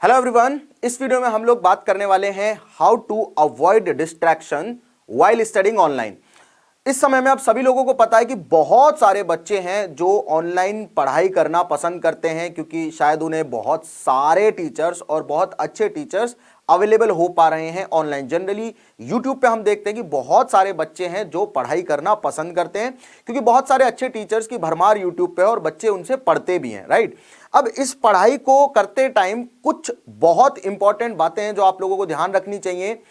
Hello everyone, इस video में हम लोग बात करने वाले हैं how to avoid distraction while studying online. इस समय में आप सभी लोगों को पता है कि बहुत सारे बच्चे हैं जो ऑनलाइन पढ़ाई करना पसंद करते हैं क्योंकि शायद उन्हें बहुत सारे टीचर्स और बहुत अच्छे टीचर्स अवेलेबल हो पा रहे हैं ऑनलाइन। जनरली यूट्यूब पे हम देखते हैं कि बहुत सारे बच्चे हैं जो पढ़ाई करना पसंद करते हैं क्योंकि बहुत सारे अच्छे टीचर्स की भरमार यूट्यूब पे है और बच्चे उनसे पढ़ते भी हैं, राइट। अब इस पढ़ाई को करते टाइम कुछ बहुत इंपॉर्टेंट बातें हैं जो आप लोगों को ध्यान रखनी चाहिए।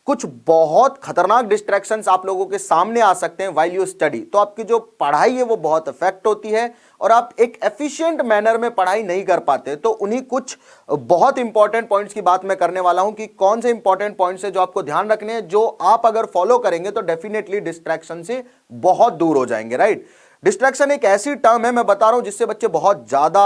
कुछ बहुत खतरनाक डिस्ट्रैक्शंस आप लोगों के सामने आ सकते हैं व्हाइल यू स्टडी, तो आपकी जो पढ़ाई है वो बहुत इफेक्ट होती है और आप एक एफिशिएंट मैनर में पढ़ाई नहीं कर पाते। तो उन्हीं कुछ बहुत इंपॉर्टेंट पॉइंट्स की बात मैं करने वाला हूं कि कौन से इंपॉर्टेंट पॉइंट्स है जो आपको ध्यान रखने हैं, जो आप अगर फॉलो करेंगे तो डेफिनेटली डिस्ट्रैक्शन से बहुत दूर हो जाएंगे, राइट। डिस्ट्रैक्शन एक ऐसी टर्म है, मैं बता रहा हूं, जिससे बच्चे बहुत ज्यादा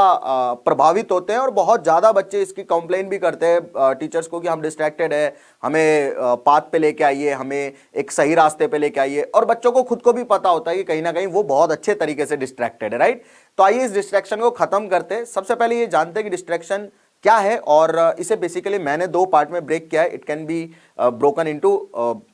प्रभावित होते हैं और बहुत ज्यादा बच्चे इसकी कंप्लेन भी करते हैं टीचर्स को कि हम डिस्ट्रैक्टेड है, हमें पाथ पे लेके आइए, हमें एक सही रास्ते पे लेके आइए। और बच्चों को खुद को भी पता होता है कि कहीं ना कहीं वो बहुत अच्छे तरीके से डिस्ट्रैक्टेड है, राइट। तो आइए इस डिस्ट्रैक्शन को खत्म करते हैं। सबसे पहले ये जानते हैं कि डिस्ट्रैक्शन क्या है और इसे बेसिकली मैंने दो पार्ट में ब्रेक किया है। It can be broken into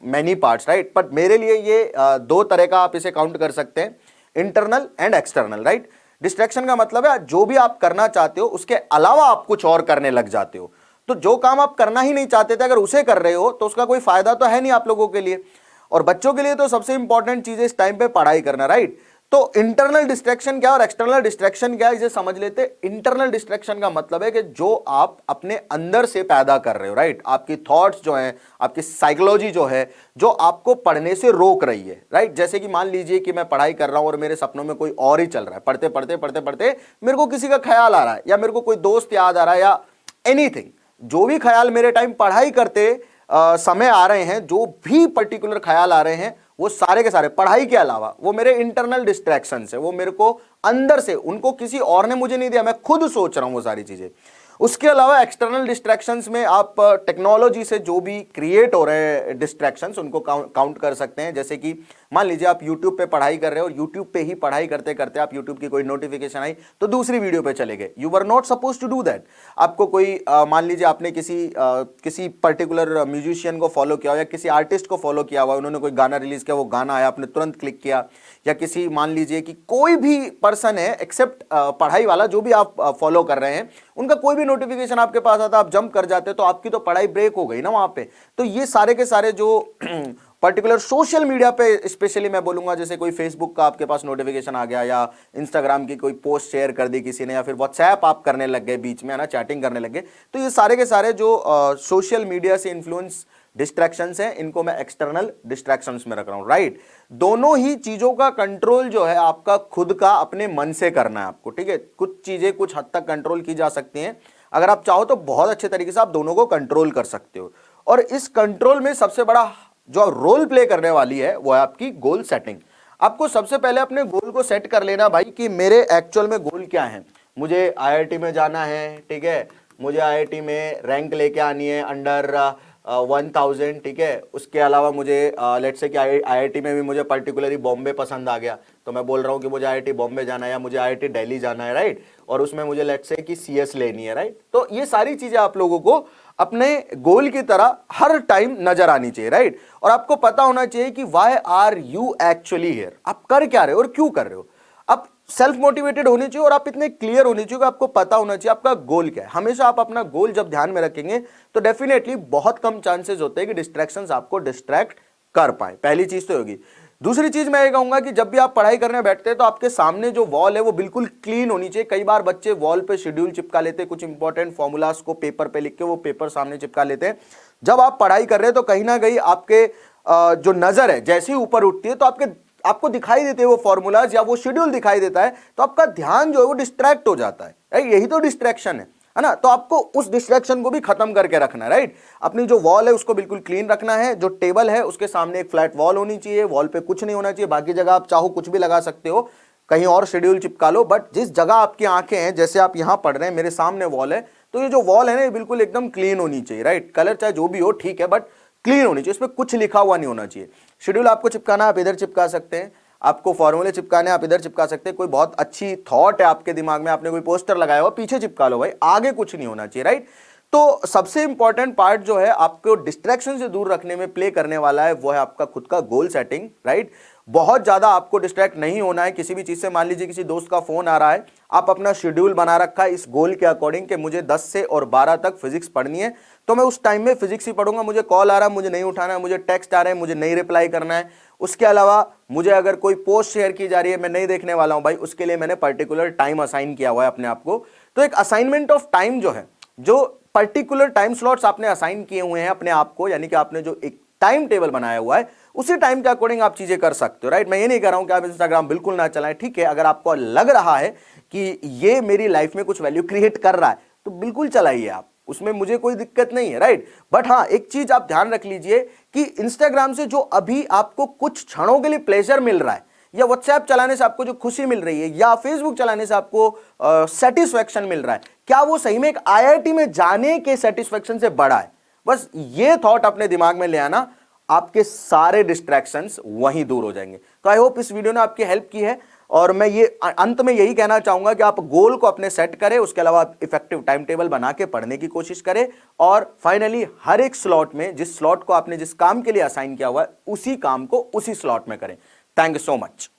many parts, right. But मेरे लिए ये दो तरह का आप इसे काउंट कर सकते हैं, internal and external, right. Distraction का मतलब है जो भी आप करना चाहते हो उसके अलावा आप कुछ और करने लग जाते हो। तो जो काम आप करना ही नहीं चाहते थे अगर उसे कर रहे हो तो उसका कोई फायदा तो है नहीं आप लोगों के लिए। और बच्चों के लिए तो सबसे इंपॉर्टेंट चीज है इस टाइम पे पढ़ाई करना, राइट। तो इंटरनल डिस्ट्रैक्शन क्या और एक्सटर्नल डिस्ट्रैक्शन क्या, इसे समझ लेते हैं। इंटरनल डिस्ट्रैक्शन का मतलब है कि जो आप अपने अंदर से पैदा कर रहे हो, राइट। आपकी थॉट्स जो हैं, आपकी साइकोलॉजी जो है, जो आपको पढ़ने से रोक रही है, राइट। जैसे कि मान लीजिए कि मैं पढ़ाई कर रहा हूं और मेरे सपनों में कोई और ही चल रहा है, पढ़ते पढ़ते पढ़ते पढ़ते मेरे को किसी का ख्याल आ रहा है या मेरे को कोई दोस्त याद आ रहा है या एनीथिंग, जो भी ख्याल मेरे टाइम पढ़ाई करते समय आ रहे हैं, जो भी पर्टिकुलर ख्याल आ रहे हैं, वो सारे के सारे पढ़ाई के अलावा वो मेरे इंटरनल डिस्ट्रैक्शंस है। वो मेरे को अंदर से, उनको किसी और ने मुझे नहीं दिया, मैं खुद सोच रहा हूं वो सारी चीजें। उसके अलावा एक्सटर्नल डिस्ट्रैक्शंस में आप टेक्नोलॉजी से जो भी क्रिएट हो रहे हैं डिस्ट्रैक्शंस उनको काउंट कर सकते हैं। जैसे कि मान लीजिए आप YouTube पे पढ़ाई कर रहे हो और YouTube पे ही पढ़ाई करते करते आप YouTube की कोई नोटिफिकेशन आई तो दूसरी वीडियो पे चले गए। You were not suppose to do that. आपको कोई मान लीजिए आपने किसी पर्टिकुलर म्यूजिशियन को फॉलो किया हो या किसी आर्टिस्ट को फॉलो किया हुआ, उन्होंने कोई गाना रिलीज किया, वो गाना आया, आपने तुरंत क्लिक किया। या किसी, मान लीजिए कि कोई भी पर्सन है एक्सेप्ट पढ़ाई वाला, जो भी आप फॉलो कर रहे हैं, उनका कोई भी नोटिफिकेशन आपके पास आता, आप जंप कर जाते, तो आपकी तो पढ़ाई ब्रेक हो गई ना वहां पे। तो ये सारे के सारे जो पर्टिकुलर सोशल मीडिया पे स्पेशली मैं बोलूंगा, जैसे कोई फेसबुक का आपके पास नोटिफिकेशन आ गया या इंस्टाग्राम की कोई पोस्ट शेयर कर दी किसी ने या फिर व्हाट्सएप आप करने लग गए बीच में, है ना, चैटिंग करने लग गए, तो ये सारे के सारे जो सोशल मीडिया से इन्फ्लुएंस डिस्ट्रैक्शंस हैं, इनको मैं एक्सटर्नल डिस्ट्रैक्शंस में रख रहा हूं, राइट। दोनों ही चीजों का कंट्रोल जो है आपका खुद का अपने मन से करना है आपको, ठीक है। कुछ चीजें कुछ हद तक कंट्रोल की जा सकती हैं, अगर आप चाहो तो बहुत अच्छे तरीके से आप दोनों को कंट्रोल कर सकते हो। और इस कंट्रोल में सबसे बड़ा जो रोल प्ले करने वाली है वो है आपकी गोल सेटिंग। आपको सबसे पहले अपने गोल को सेट कर लेना भाई कि मेरे एक्चुअल में गोल क्या है। मुझे आईआईटी में जाना है, ठीक है, मुझे आईआईटी में रैंक लेके आनी है अंडर 1000, ठीक है। उसके अलावा मुझे लेट्स से कि आईआईटी में भी मुझे पर्टिकुलरली बॉम्बे पसंद आ गया, तो मैं बोल रहा हूँ कि मुझे आईआईटी बॉम्बे जाना है या मुझे आईआईटी दिल्ली जाना है, राइट। और उसमें मुझे लेट्स से कि सीएस लेनी है, राइट। तो ये सारी चीजें आप लोगों को अपने गोल की तरह हर टाइम नजर आनी चाहिए, राइट। और आपको पता होना चाहिए कि why are you actually here, आप कर क्या रहे हो और क्यों कर रहे हो। आप सेल्फ मोटिवेटेड होने चाहिए और आप इतने क्लियर होने चाहिए कि आपको पता होना चाहिए आपका गोल क्या है। हमेशा आप अपना गोल जब ध्यान में रखेंगे तो डेफिनेटली बहुत कम चांसेस होते हैं कि डिस्ट्रैक्शंस आपको डिस्ट्रैक्ट कर पाए। पहली चीज तो होगी। दूसरी चीज मैं ये कहूंगा कि जब भी आप पढ़ाई करने बैठते हैं तो आपके सामने जो वॉल है वो बिल्कुल क्लीन होनी चाहिए। कई बार बच्चे वॉल पे शेड्यूल चिपका लेते हैं, कुछ इंपॉर्टेंट फॉर्मूलाज को पेपर पे लिख के वो पेपर सामने चिपका लेते हैं। जब आप पढ़ाई कर रहे हैं तो कहीं ना कहीं आपके जो नजर है जैसे ही ऊपर उठती है तो आपको दिखाई देते हैं वो फॉर्मूलाज या वो शेड्यूल दिखाई देता है, तो आपका ध्यान जो है वो डिस्ट्रैक्ट हो जाता है। यही तो डिस्ट्रैक्शन है ना। तो आपको उस डिस्ट्रैक्शन को भी खत्म करके रखना है, राइट। अपनी जो वॉल है उसको बिल्कुल क्लीन रखना है। जो टेबल है उसके सामने एक फ्लैट वॉल होनी चाहिए, वॉल पे कुछ नहीं होना चाहिए। बाकी जगह आप चाहो कुछ भी लगा सकते हो, कहीं और शेड्यूल चिपका लो, बट जिस जगह आपकी आंखें हैं, जैसे आप यहां पढ़ रहे हैं, मेरे सामने वॉल है, तो ये जो वॉल है ना ये बिल्कुल एकदम क्लीन होनी चाहिए, राइट। कलर चाहे जो भी हो ठीक है, बट क्लीन होनी चाहिए, इसमें कुछ लिखा हुआ नहीं होना चाहिए। शेड्यूल आपको चिपकाना, आप इधर चिपका सकते हैं, आपको फॉर्मूले चिपकाने आप इधर चिपका सकते हैं। कोई बहुत अच्छी थॉट है आपके दिमाग में, आपने कोई पोस्टर लगाया हुआ, पीछे चिपका लो भाई, आगे कुछ नहीं होना चाहिए, राइट। तो सबसे इंपॉर्टेंट पार्ट जो है आपको डिस्ट्रैक्शन से दूर रखने में प्ले करने वाला है वो है आपका खुद का गोल सेटिंग, राइट। बहुत ज्यादा आपको डिस्ट्रैक्ट नहीं होना है किसी भी चीज से। मान लीजिए किसी दोस्त का फोन आ रहा है, आप अपना शेड्यूल बना रखा है इस गोल के अकॉर्डिंग कि मुझे 10 से और 12 तक फिजिक्स पढ़नी है, तो मैं उस टाइम में फिजिक्स ही पढ़ूंगा। मुझे कॉल आ रहा है, मुझे नहीं उठाना है, मुझे टेक्स्ट आ रहे हैं, मुझे नहीं रिप्लाई करना है। उसके अलावा मुझे अगर कोई पोस्ट शेयर की जा रही है, मैं नहीं देखने वाला हूं भाई, उसके लिए मैंने पर्टिकुलर टाइम असाइन किया हुआ है अपने आप को। तो एक असाइनमेंट ऑफ टाइम जो है, जो पर्टिकुलर टाइम स्लॉट्स आपने असाइन किए हुए हैं अपने आप को, यानी कि आपने जो एक टाइम टेबल बनाया हुआ है उसी टाइम के अकॉर्डिंग आप चीजें कर सकते हो, राइट। मैं ये नहीं कह रहा हूं कि आप इंस्टाग्राम बिल्कुल ना चलाएं, ठीक है। अगर आपको लग रहा है कि ये मेरी लाइफ में कुछ वैल्यू क्रिएट कर रहा है तो बिल्कुल चलाइए आप, उसमें मुझे कोई दिक्कत नहीं है, राइट। बट हाँ, एक चीज आप ध्यान रख लीजिए कि इंस्टाग्राम से जो अभी आपको कुछ क्षणों के लिए प्लेजर मिल रहा है, या व्हाट्सएप चलाने से आपको जो खुशी मिल रही है, या फेसबुक चलाने से आपको सेटिस्फैक्शन मिल रहा है, क्या वो सही में एक आईआईटी में जाने के सेटिस्फैक्शन से बड़ा है? बस ये थॉट अपने दिमाग में ले आना, आपके सारे डिस्ट्रैक्शंस वहीं दूर हो जाएंगे। तो आई होप इस वीडियो ने आपकी हेल्प की है, और मैं ये अंत में यही कहना चाहूंगा कि आप गोल को अपने सेट करें, उसके अलावा आप इफेक्टिव टाइम टेबल बना के पढ़ने की कोशिश करें, और फाइनली हर एक स्लॉट में जिस स्लॉट को आपने जिस काम के लिए असाइन किया हुआ है उसी काम को उसी स्लॉट में करें। Thank you so much.